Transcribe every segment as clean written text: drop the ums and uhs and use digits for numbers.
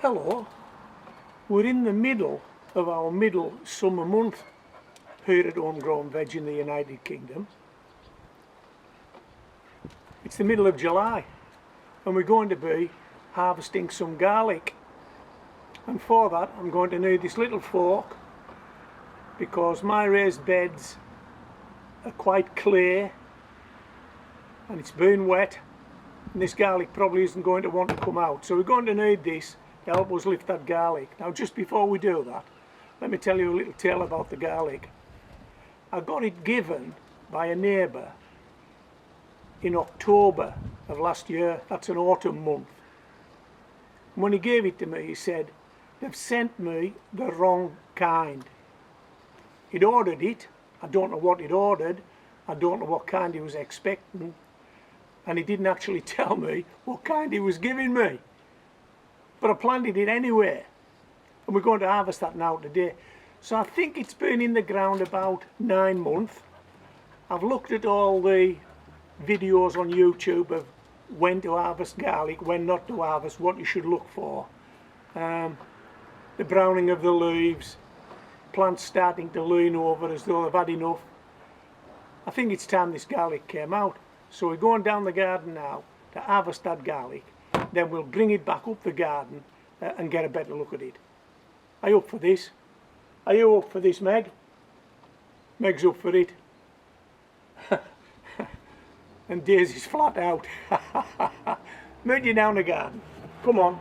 Hello, we're in the middle of our middle summer month here at Homegrown Veg in the United Kingdom. It's the middle of July and we're going to be harvesting some garlic, and for that I'm going to need this little fork because my raised beds are quite clear and it's been wet and this garlic probably isn't going to want to come out, so we're going to need this to help us lift that garlic. Now just before we do that, let me tell you a little tale about the garlic. I got it given by a neighbour in October of last year. That's an autumn month. When he gave it to me, he said, "They've sent me the wrong kind." He'd ordered it. I don't know what he'd ordered. I don't know what kind he was expecting. And he didn't actually tell me what kind he was giving me. But I planted it anyway. And we're going to harvest that now today. So I think it's been in the ground about 9 months. I've looked at all the videos on YouTube of when to harvest garlic, when not to harvest, what you should look for. The browning of the leaves, plants starting to lean over as though they've had enough. I think it's time this garlic came out. So we're going down the garden now to harvest that garlic. Then we'll bring it back up the garden and get a better look at it. Are you up for this? Are you up for this, Meg? Meg's up for it. And Daisy's flat out. Meet you down the garden. Come on.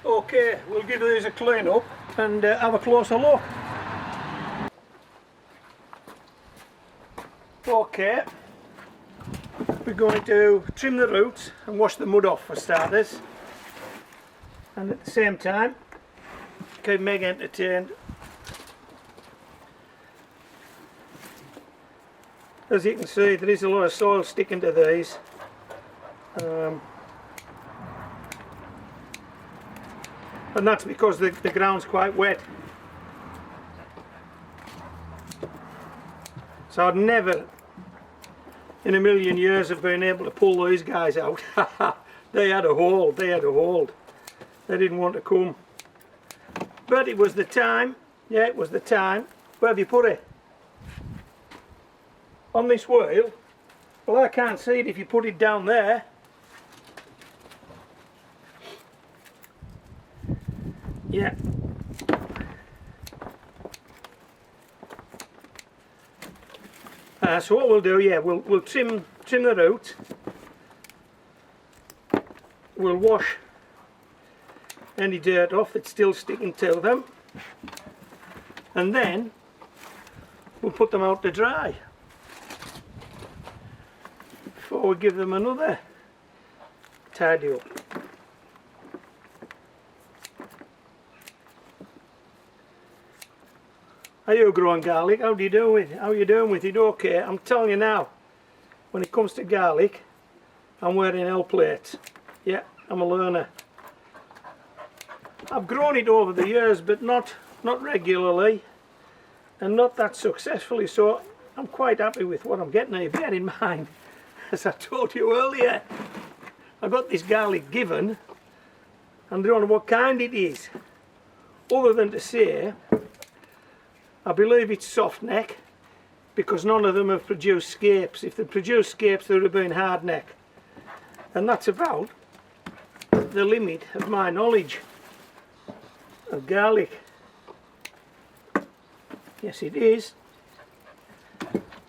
Okay, we'll give these a clean up and have a closer look. Okay, we're going to trim the roots and wash the mud off for starters, and at the same time keep Meg entertained. As you can see, there is a lot of soil sticking to these. And that's because the ground's quite wet. So I'd never in a million years have been able to pull these guys out. They had a hold, they didn't want to come. But it was the time, yeah, it was the time. Where have you put it? On this wheel? Well, I can't see it if you put it down there. Yeah. So what we'll do, yeah, we'll trim the roots. We'll wash any dirt off that's still sticking to them, and then we'll put them out to dry before we give them another tidy up. Are you growing garlic? How are you doing with it? Okay, I'm telling you now, when it comes to garlic, I'm wearing L plates. Yeah, I'm a learner. I've grown it over the years, but not regularly and not that successfully, so I'm quite happy with what I'm getting here. Bear in mind, as I told you earlier, I got this garlic given and I don't know what kind it is, other than to say I believe it's softneck, because none of them have produced scapes. If they produced scapes, they would have been hardneck, and that's about the limit of my knowledge of garlic. Yes, it is.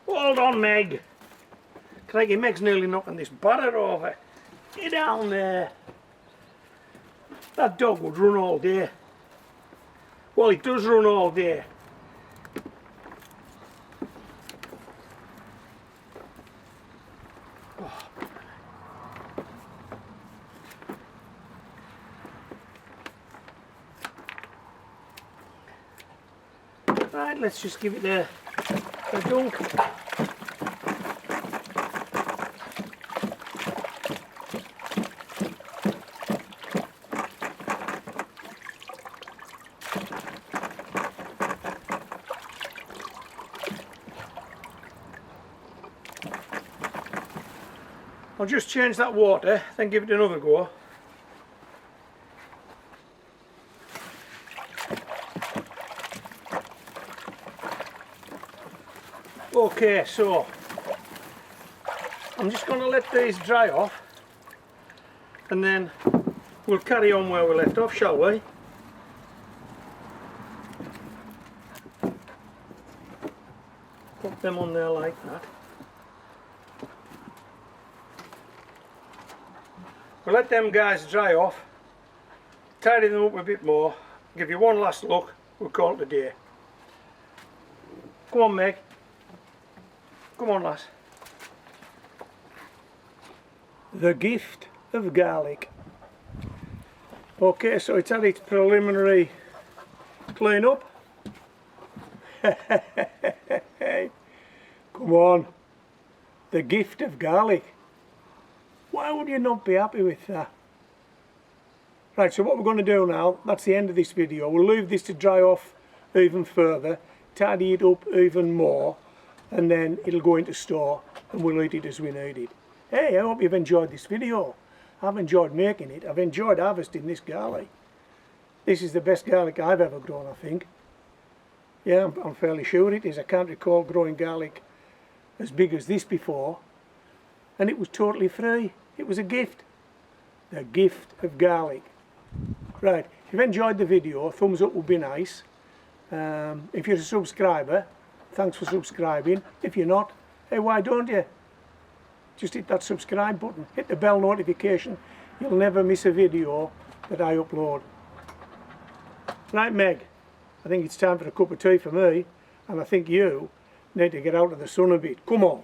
Hold on, Meg. Crikey, Meg's nearly knocking this butter over. Get down there. That dog would run all day. Well, it does run all day. Right, let's just give it a dunk. I'll just change that water, then give it another go. Okay, so I'm just going to let these dry off and then we'll carry on where we left off, shall we? Put them on there like that. We'll let them guys dry off, tidy them up a bit more, give you one last look, we'll call it a day. Come on, Meg. Come on, lass. The gift of garlic. Okay, so it's had its preliminary clean up. Come on. The gift of garlic. Why would you not be happy with that? Right, so what we're going to do now, that's the end of this video. We'll leave this to dry off even further, tidy it up even more, and then it'll go into store and we'll eat it as we need it. Hey, I hope you've enjoyed this video. I've enjoyed making it. I've enjoyed harvesting this garlic. This is the best garlic I've ever grown, I think. Yeah, I'm fairly sure it is. I can't recall growing garlic as big as this before, and it was totally free. It was a gift. The gift of garlic. Right, if you've enjoyed the video, a thumbs up would be nice. If you're a subscriber, thanks for subscribing. If you're not, hey, why don't you? Just hit that subscribe button, hit the bell notification. You'll never miss a video that I upload. Right, Meg, I think it's time for a cup of tea for me, and I think you need to get out of the sun a bit. Come on.